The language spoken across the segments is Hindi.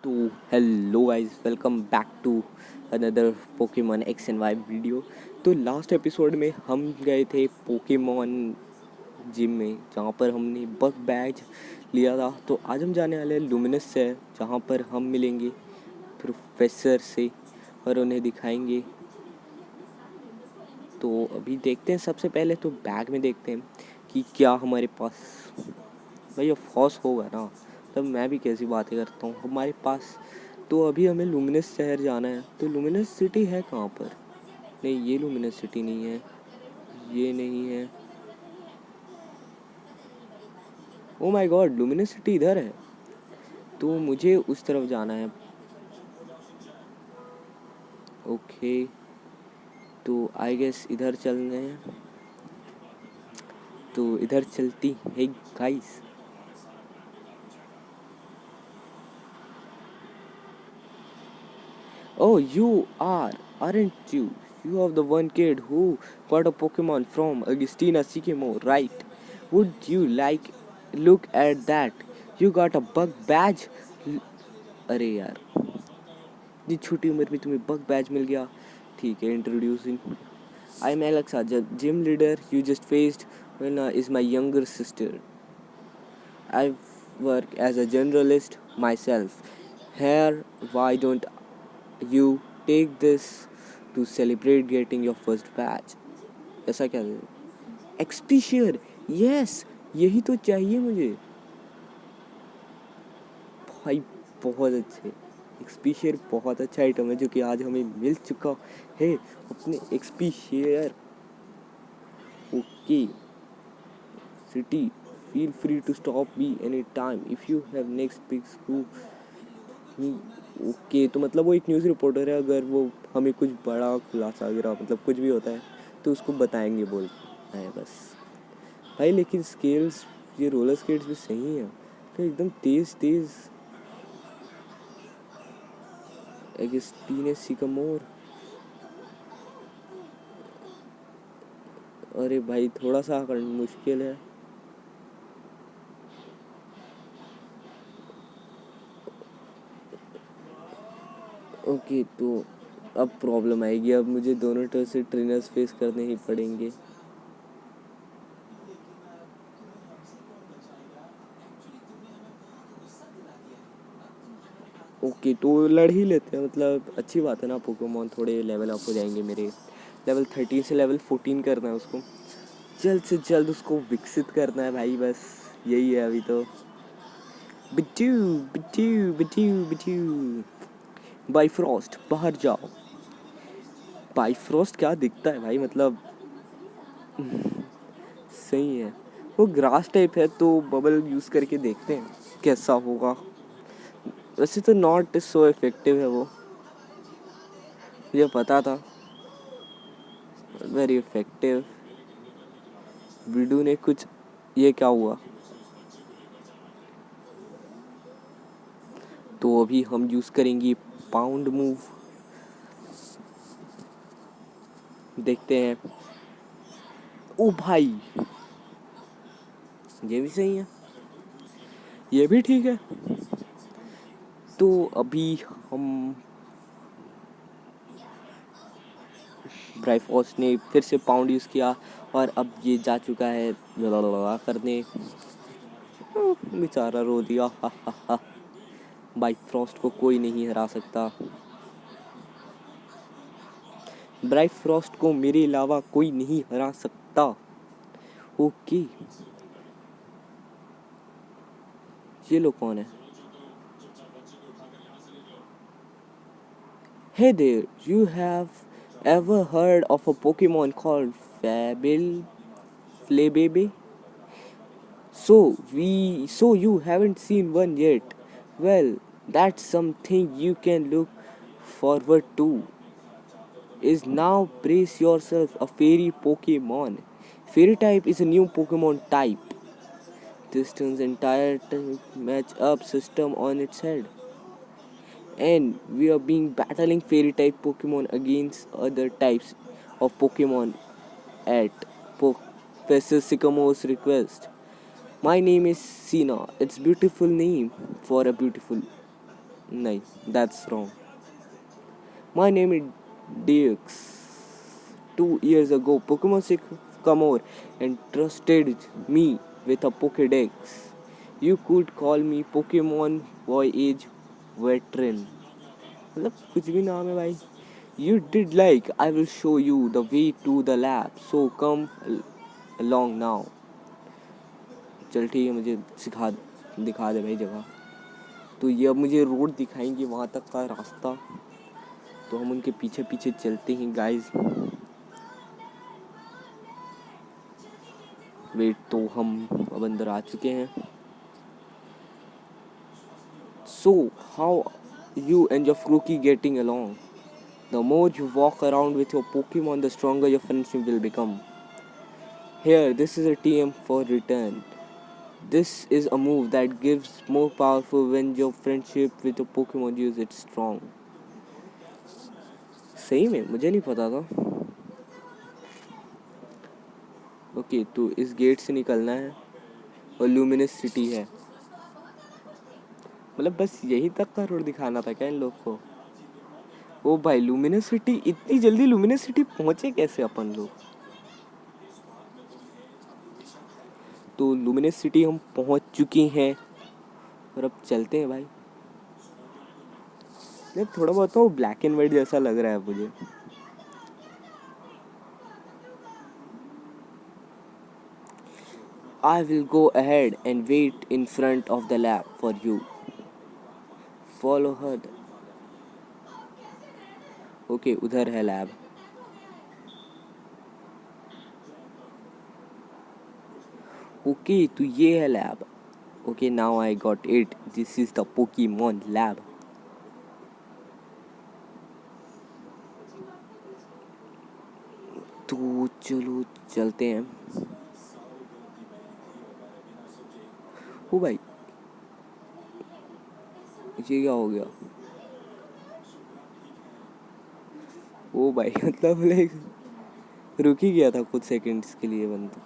तो hello guys, welcome back to another Pokemon X and Y video. तो लास्ट एपिसोड में हम गए थे पोकेमॉन जिम में, जहाँ पर हमने बग बैज लिया था। तो आज हम जाने वाले हैं लुमिनस शहर, जहाँ पर हम मिलेंगे प्रोफेसर से और उन्हें दिखाएंगे। तो अभी देखते हैं, सबसे पहले तो बैग में देखते हैं कि क्या हमारे पास। भाई ऑफ कोर्स होगा ना, तब मैं भी कैसी बातें करता हूँ हमारे पास। तो अभी हमें लुमिनस शहर जाना है। तो लुमिनस सिटी है कहाँ पर? नहीं, ये लुमिनस सिटी नहीं है, ये नहीं है। Oh my God, luminous city इधर है। तो मुझे उस तरफ जाना है। ओके, तो आई गेस इधर चलने हैं। तो इधर चलती है guys. Oh, you aren't you? You are the one kid who got a Pokemon from Agustina Sycamore, right? Would you like look at that? You got a bug badge? अरे यार, इतनी छोटी उम्र में तुम्हें बग बैज मिल गया। ठीक है, introducing, I am Alexa, gym leader you just faced is my younger sister. I work as a generalist myself. Here, why don't you take this to celebrate getting your first badge? ऐसा क्या है? एक्सपी शेयर, यस, यही तो चाहिए मुझे भाई। बहुत अच्छे, एक्सपी शेयर बहुत अच्छा आइटम है जो कि आज हमें मिल चुका है, अपने XP share. Okay city, feel free to stop me any time if you have next big scoop me. Okay, तो मतलब वो एक न्यूज़ रिपोर्टर है, अगर वो हमें कुछ बड़ा खुलासा वगैरह मतलब कुछ भी होता है तो उसको बताएंगे बोल है बस। भाई लेकिन स्केल्स, ये रोलर स्केट्स भी सही हैं, तो एकदम तेज तेज। एगस्टीने सिकामोर, अरे भाई थोड़ा सा मुश्किल है। ओके, तो अब प्रॉब्लम आएगी, अब मुझे दोनों तरह से ट्रेनर्स फेस करने ही पड़ेंगे। ओके, तो लड़ ही लेते हैं, मतलब अच्छी बात है ना, पोकेमॉन थोड़े लेवल अप हो जाएंगे मेरे। लेवल 13 से लेवल 14 करना है उसको, जल्द से जल्द उसको विकसित करना है भाई, बस यही है अभी तो। बिट्टू बिट्टू बिट्टू बिट्टू, बाइफ्रॉस्ट बाहर जाओ। बाइफ्रॉस्ट क्या दिखता है भाई, मतलब सही है। वो ग्रास टाइप है, तो बबल यूज़ करके देखते हैं कैसा होगा। वैसे तो नॉट सो इफेक्टिव है वो, मुझे पता था। Very effective. विडू ने कुछ, ये क्या हुआ? तो अभी हम यूज़ करेंगे पाउंड मूव, देखते हैं। ओ भाई, ये भी सही है, ये भी ठीक है। तो अभी हम, ब्राइफॉस ने फिर से पाउंड यूज़ किया और अब ये जा चुका है करने। बेचारा रो दिया, हा हा हा। बाइफ्रॉस्ट को कोई नहीं हरा सकता, ब्राइफ्रॉस्ट को मेरे अलावा कोई नहीं हरा सकता। ओके, ये लोग कौन है? Hey there, you have ever heard of a Pokemon called Fabil Flabebe? So you haven't seen one yet. Well, that's something you can look forward to. Is now brace yourself a fairy Pokemon. Fairy type is a new Pokemon type. This turns entire match up system on its head. And we are being battling fairy type Pokemon against other types of Pokemon at Professor Sycamore's request. My name is Sina. It's beautiful name for a beautiful. नहीं, that's wrong. My name is Dix. 2 years ago, Pokemon Sycamore entrusted me with a Pokédex. You could call me Pokemon Voyage Veteran. मतलब कुछ भी नाम है भाई. You did like. I will show you the way to the lab. So come along now. चल ठीक है, मुझे दिखा दे भाई जगह. तो ये अब मुझे रोड दिखाएंगे वहाँ तक का रास्ता. तो हम उनके पीछे पीछे चलते हैं गाइस. वेट, तो हम अब अंदर आ चुके हैं. So how you and your Fluky getting along? The more you walk around with your Pokemon, the stronger your friendship will become. Here, this is a TM for return. This is a move that gives more powerful when your friendship with your Pokemon use it strong. सही में मुझे नहीं पता था. ओके, तो इस गेट से निकलना है और लुमिनस सिटी है. मतलब बस यही तक का रोड दिखाना था क्या इन लोग को? ओ भाई, लुमिनस सिटी. इतनी जल्दी लुमिनस सिटी पहुंचे कैसे अपन लोग? तो लुमिनस सिटी हम पहुंच चुके हैं और अब चलते हैं भाई. थोड़ा बहुत तो ब्लैक एंड वाइट जैसा लग रहा है मुझे. I will go ahead and wait in front of the lab for you. Follow her. Okay, उधर है लैब. Okay, तो ये है lab. Okay, now I got it. This is the Pokemon lab. तो चलो चलते हैं. ओ भाई, ये क्या हो गया? ओ भाई, मतलब लाइक रुक ही गया था कुछ सेकंड्स के लिए बंदा.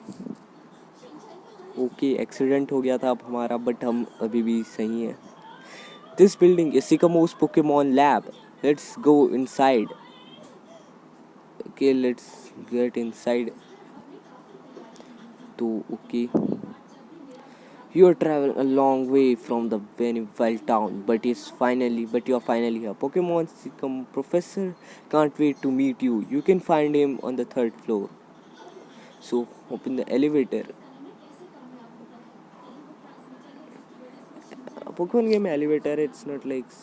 ओके, एक्सीडेंट हो गया था अब हमारा, बट हम अभी भी सही हैं. This building is Sycamore's Pokemon lab. Let's go inside. Okay, let's get inside. तो okay, you are traveling a long way from the Venivale town, but you are finally here. Pokemon Professor can't wait to meet you. You can find him on the 3rd floor. So open the elevator. Pokemon game elevator, it's not like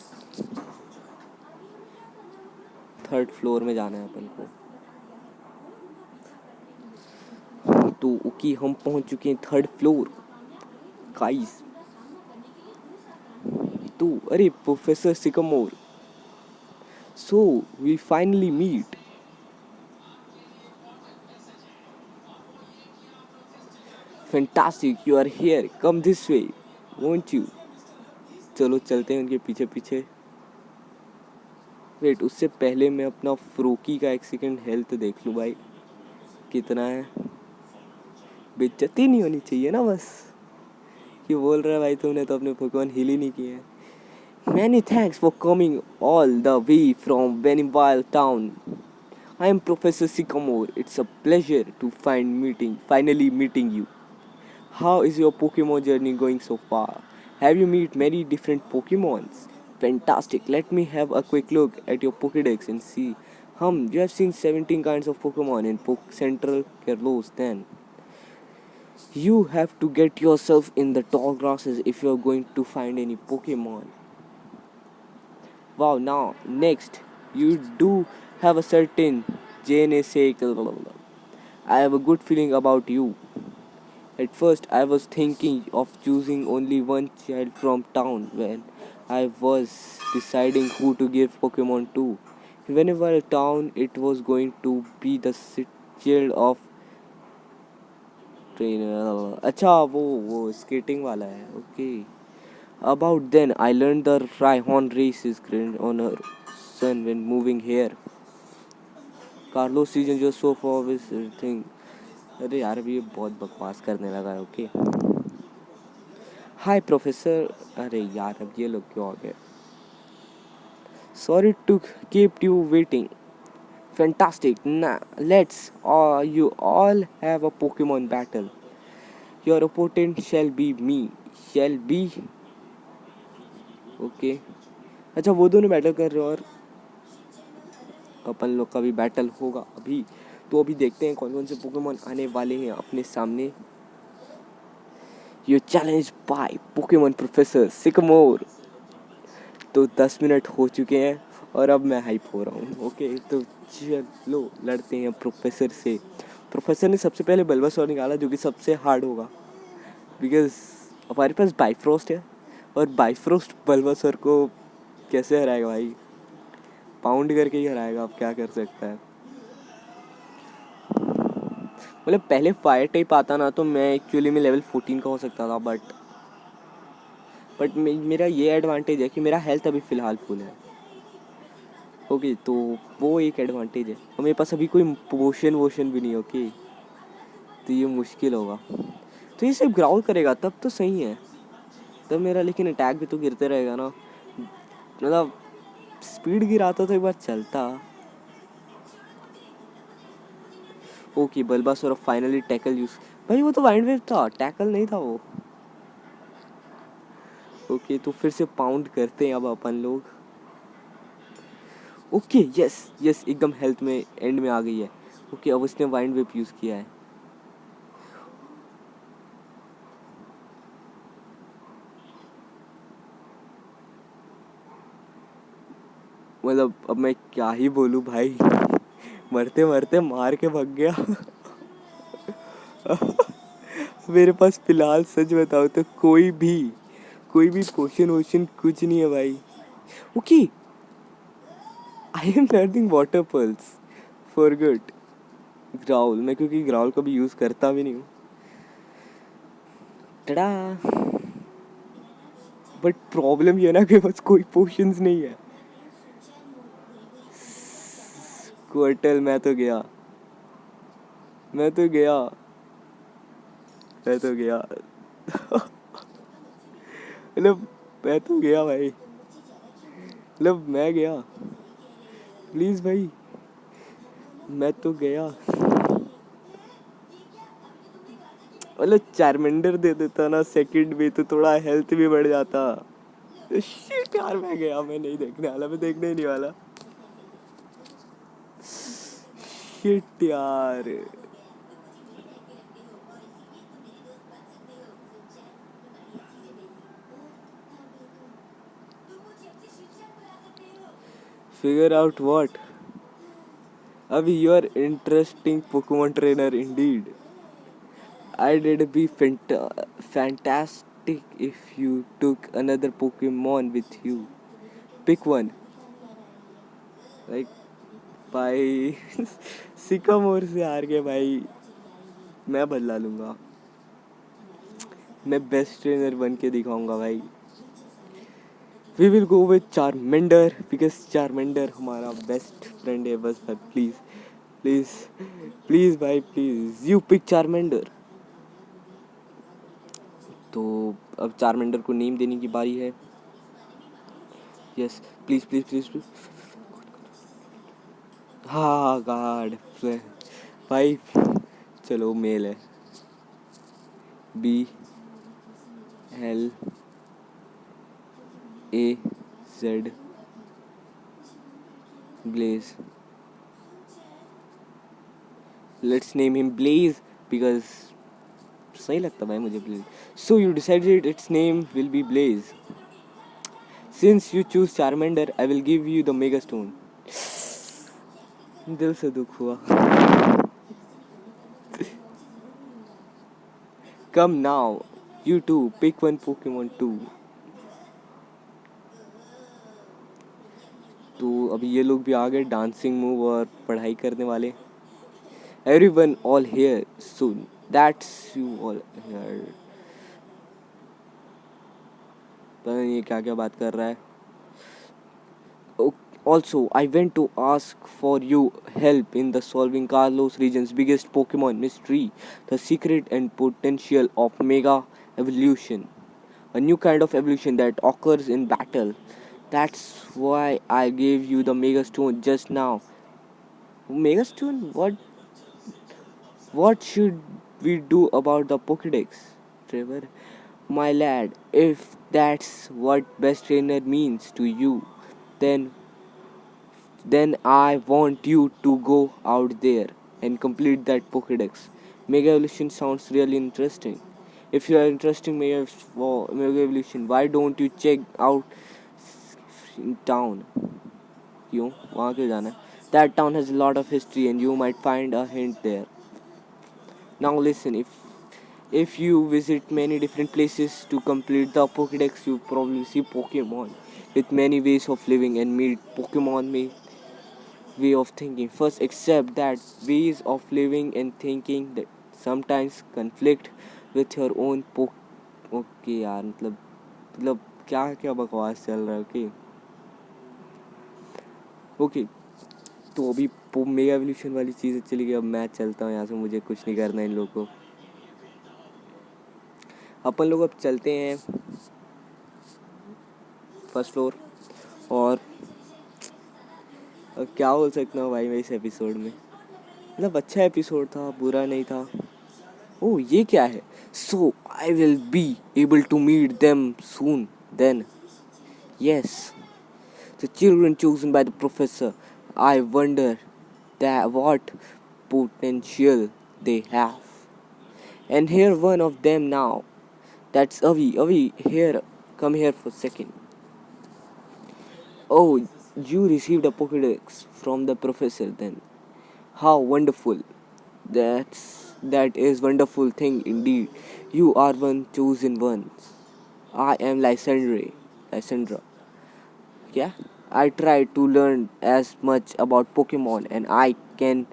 3rd floor में जाना है अपन को. तो ओके, हम पहुंच चुके हैं 3rd फ्लोर गाइस. तो अरे professor sycamore. So we finally meet. Fantastic, you are here. Come this way, won't you? चलो चलते हैं उनके पीछे पीछे. वेट, उससे पहले मैं अपना फ्रोकी का एक सेकेंड हेल्थ देख लूँ भाई, कितना है. बेइज्जती नहीं होनी चाहिए ना बस. कि बोल रहा है भाई तुमने तो अपने पोकेमॉन हील ही नहीं किए हैं. Many thanks for coming all the way from Venivale town. I am Professor Sycamore. It's a pleasure to finally meeting you. How is your Pokemon journey going so far? Have you met many different Pokemons? Fantastic. Let me have a quick look at your Pokédex and see. You have seen 17 kinds of Pokemon in Central Kalos then. You have to get yourself in the tall grasses if you are going to find any Pokemon. Wow, now, next, you do have a certain JNSA. I have a good feeling about you. At first, I was thinking of choosing only one child from town when I was deciding who to give Pokemon to. Whenever town, it was going to be the child of trainer. अच्छा, वो skating वाला है. Okay. About then, I learned the Rhyhorn race is grand on her son when moving here. Carlos season just so far with thing. अरे यार, अभी ये बहुत बकवास करने लगा है. ओके, हाय प्रोफेसर. अरे यार, अब ये लोग क्यों आ गए? Sorry to keep you waiting. Fantastic. Now, let's you all have a Pokemon battle. Your opponent shall be me. Shall be. Okay. अच्छा वो दोनों बैटल कर रहे हो और अपन लोग का भी बैटल होगा अभी. तो अभी देखते हैं कौन कौन से पोकेमॉन आने वाले हैं अपने सामने. You challenge by Pokemon professor Sycamore. तो 10 मिनट हो चुके हैं और अब मैं हाइप हो रहा हूँ. ओके तो चलो लड़ते हैं प्रोफेसर से. प्रोफेसर ने सबसे पहले बल्बासोर निकाला जो कि सबसे हार्ड होगा बिकॉज हमारे पास बाइफ्रोस्ट है और बाइफ्रोस्ट बल्बासोर को कैसे हराएगा भाई. पाउंड करके ही हराएगा. अब क्या कर सकता है. मतलब पहले फायर टाइप आता ना तो मैं एक्चुअली में लेवल 14 का हो सकता था बट मेरा ये एडवांटेज है कि मेरा हेल्थ अभी फ़िलहाल फुल है. ओके तो वो एक एडवांटेज है और मेरे पास अभी कोई पोशन वोशन भी नहीं. ओके तो ये मुश्किल होगा. तो ये सिर्फ ग्राउल करेगा तब तो सही है. तब मेरा लेकिन अटैक भी तो गिरते रहेगा ना. मतलब स्पीड गिराता तो एक बार चलता. Okay Bulbasaur finally tackle use. भाई वो तो वाइंड वेव था टैकल नहीं था वो. ओके तो फिर से पाउंड करते हैं अब अपन लोग. ओके यस यस एकदम हेल्थ में एंड में आ गई है. ओके अब उसने वाइंड वेव यूज़ किया है. मतलब अब मैं क्या ही बोलूँ भाई. मरते मरते मार के भाग गया. मेरे पास फिलहाल सच बताओ तो कोई भी पोशन वोशन कुछ नहीं है भाई. Okay I am learning water pulse for good. Growl मैं क्योंकि ग्राउल का भी यूज़ करता भी नहीं हूँ. टड़ा. बट प्रॉब्लम ये ना कि बस कोई पोशंस नहीं है. क्वार्टल मैं तो गया. मतलब मैं तो गया भाई. मतलब मैं गया. प्लीज भाई मैं तो गया. मतलब चार्मेंडर दे देता ना सेकंड में तो थोड़ा हेल्थ भी बढ़ जाता. शिट यार मैं गया. मैं नहीं देखने वाला. मैं देखने ही नहीं वाला. शिट यार. Figure out what? Abhi, you are interesting Pokemon trainer indeed. I did be fantastic if you took another Pokemon with you. Pick one. Like भाई सिकामोर से हार के भाई मैं बदला लूँगा. मैं बेस्ट ट्रेनर बन के दिखाऊंगा भाई. We will go with Charmander because Charmander हमारा बेस्ट फ्रेंड है. बस भाई प्लीज़ प्लीज़ प्लीज़ भाई प्लीज़ यू पिक चार्मेंडर. तो अब चार्मेंडर को नेम देने की बारी है. Yes please please please please. हाँ गॉड भाई. चलो मेल है. BLAZ Blaze. Let's name him Blaze because सही लगता भाई मुझे Blaze. So you decided its name will be Blaze. Since you choose Charmander, I will give you the Mega Stone. दिल से दुख हुआ. Come now, you two pick one Pokemon too. तो अभी ये लोग भी आ गए डांसिंग मूव और पढ़ाई करने वाले. Everyone all here soon. That's you all here. पता नहीं ये क्या क्या बात कर रहा है. Also, I went to ask for you help in the solving Carlos region's biggest Pokemon mystery, the secret and potential of Mega Evolution, a new kind of evolution that occurs in battle. That's why I gave you the Mega Stone just now. Mega Stone? What should we do about the Pokédex, Trevor? My lad, if that's what best trainer means to you, then I want you to go out there and complete that Pokédex. Mega Evolution sounds really interesting. If you are interested in Mega Evolution, why don't you check out in town? क्यों वहाँ क्यों जाना है? That town has a lot of history and you might find a hint there. Now listen, if you visit many different places to complete the Pokédex, you probably see Pokemon with many ways of living and meet Pokemon way of thinking. First, accept that ways of living and thinking that sometimes conflict with your own okay यार मतलब क्या क्या बकवास चल रहा है ओके ओके तो अभी मेगा एवोल्यूशन वाली चीज़ें चली गई अब मैं चलता हूँ यहाँ से मुझे कुछ नहीं करना इन लोगों को अपन लोग अब चलते हैं फर्स्ट फ्लोर और क्या बोल सकता हूँ भाई मैं इस एपिसोड में मतलब अच्छा एपिसोड था बुरा नहीं था ओह ये क्या है so I will be able to meet them soon then yes the children chosen by the professor I wonder that what potential they have and here one of them now that's Avi here come here for a second oh you received a Pokédex from the professor then how wonderful that is wonderful thing indeed you are one chosen ones I am Lysandra yeah I try to learn as much about Pokemon and I can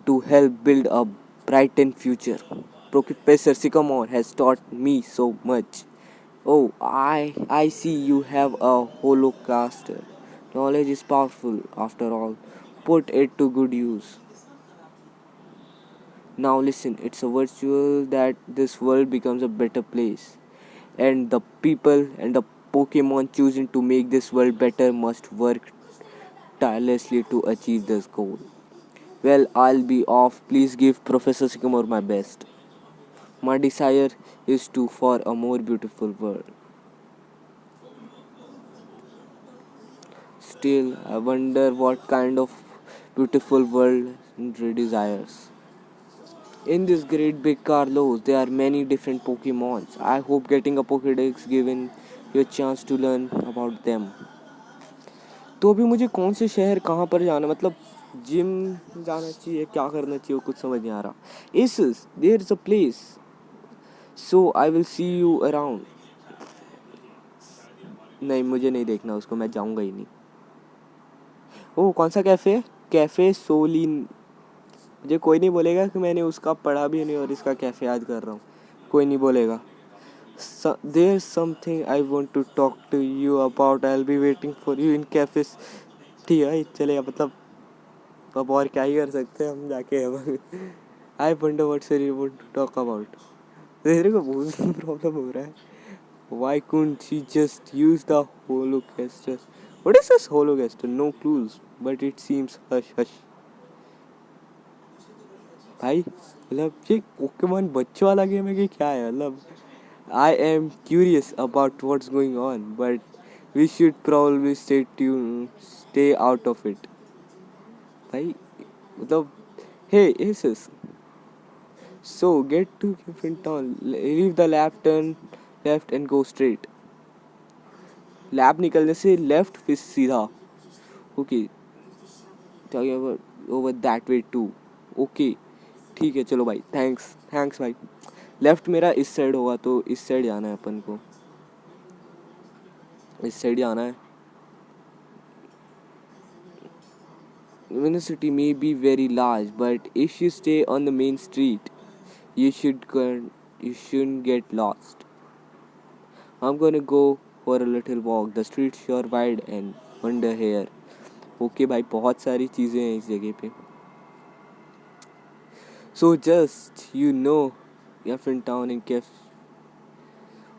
to help build a brightened future. Professor Sycamore has taught me so much. Oh, I see you have a holocaster. Knowledge is powerful after all. Put it to good use. Now listen, it's a virtual that this world becomes a better place. And the people and the Pokemon choosing to make this world better must work tirelessly to achieve this goal. Well, I'll be off. Please give Professor Sycamore my best. My desire is to for a more beautiful world. Still, I wonder what kind of beautiful world Andre desires. In this great big Carlos, there are many different Pokemons. I hope getting a Pokédex given you a chance to learn about them. तो अभी मुझे कौन से शहर कहाँ पर जाना मतलब जिम जाना चाहिए क्या करना चाहिए कुछ समझ नहीं आ रहा इस there is a place so I will see you around नहीं मुझे नहीं देखना उसको मैं जाऊंगा ही नहीं ओह कौन सा कैफ़े कैफ़े सोलिन मुझे कोई नहीं बोलेगा कि मैंने उसका पढ़ा भी नहीं और इसका कैफ़े याद कर रहा हूँ कोई नहीं बोलेगा there's something I want to talk to you about I'll be waiting for you in cafes ठीक है चलेगा मतलब अब और क्या ही कर सकते हैं हम जाके अब I wonder what sir you want to talk about तेरे को बहुत प्रॉब्लम हो रहा है why couldn't she just use the holocaster what is this holocaster no clues but it seems hush hush भाई मतलब ये पोकेमॉन बच्चों वाला गेम है कि क्या है मतलब I am curious about what's going on but we should probably stay out of it भाई मतलब hey Asus so get to Griffin Town leave the left and go straight lab निकलने से लेफ्ट फिर सीधा okay over that way to okay ठीक है चलो भाई थैंक्स भाई लेफ्ट मेरा इस साइड होगा तो इस साइड जाना है अपन को इस साइड जाना है University may be very large but if you stay on the main street you shouldn't get lost I'm gonna go for a little walk the streets are wide and wonder here okay भाई बहुत सारी चीज़ें हैं इस जगह पे so just Griffin Town and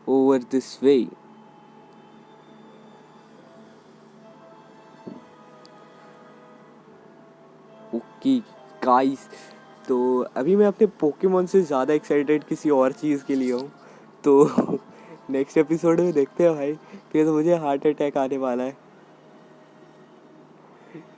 over this way okay guys, तो अभी मैं अपने पोकेमॉन से ज़्यादा एक्साइटेड किसी और चीज़ के लिए हूँ। तो नेक्स्ट एपिसोड में देखते हैं भाई, फिर तो मुझे हार्ट अटैक आने वाला है।